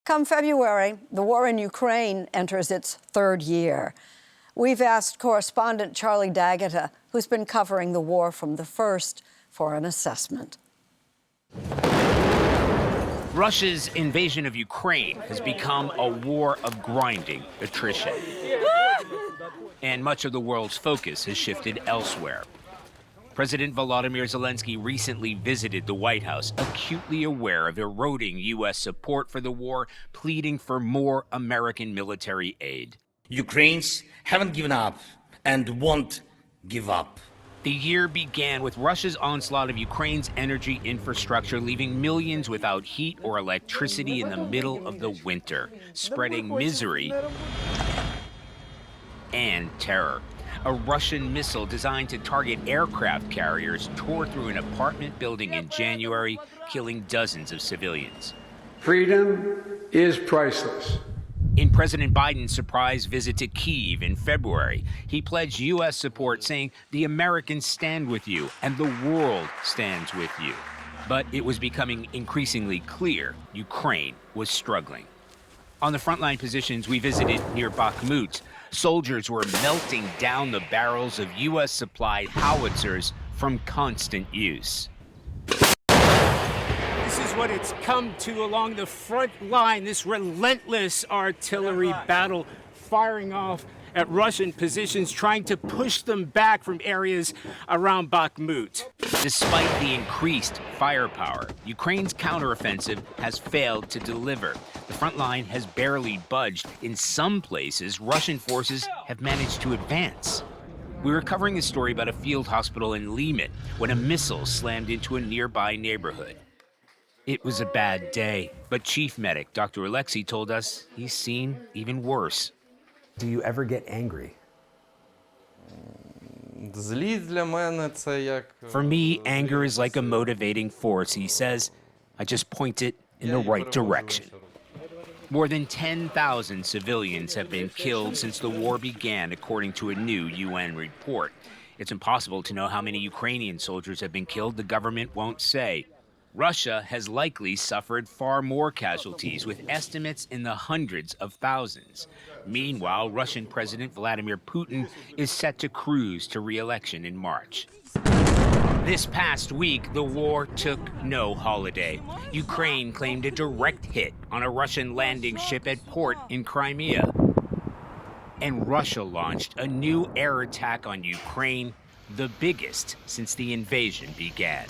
Come February, the war in Ukraine enters its third year. We've asked correspondent Charlie D'Agata, who's been covering the war from the first, for an assessment. Russia's invasion of Ukraine has become a war of grinding attrition. And much of the world's focus has shifted elsewhere. President Volodymyr Zelenskyy recently visited the White House, acutely aware of eroding U.S. support for the war, pleading for more American military aid. Ukrainians haven't given up and won't give up. The year began with Russia's onslaught of Ukraine's energy infrastructure, leaving millions without heat or electricity in the middle of the winter, spreading misery and terror. A Russian missile designed to target aircraft carriers tore through an apartment building in January, killing dozens of civilians. Freedom is priceless. In President Biden's surprise visit to Kyiv in February, he pledged U.S. support, saying, "The Americans stand with you and the world stands with you." But it was becoming increasingly clear Ukraine was struggling. On the frontline positions we visited near Bakhmut, soldiers were melting down the barrels of U.S.-supplied howitzers from constant use. This is what it's come to along the front line, this relentless artillery battle firing off at Russian positions, trying to push them back from areas around Bakhmut. Despite the increased firepower, Ukraine's counteroffensive has failed to deliver. The front line has barely budged. In some places, Russian forces have managed to advance. We were covering a story about a field hospital in Lyman when a missile slammed into a nearby neighborhood. It was a bad day, but Chief Medic Dr. Alexei told us he's seen even worse. Do you ever get angry? For me, anger is like a motivating force, he says. I just point it in the right direction. More than 10,000 civilians have been killed since the war began, according to a new UN report. It's impossible to know how many Ukrainian soldiers have been killed. The government won't say. Russia has likely suffered far more casualties, with estimates in the hundreds of thousands. Meanwhile, Russian President Vladimir Putin is set to cruise to re-election in March. This past week, the war took no holiday. Ukraine claimed a direct hit on a Russian landing ship at port in Crimea. And Russia launched a new air attack on Ukraine, the biggest since the invasion began.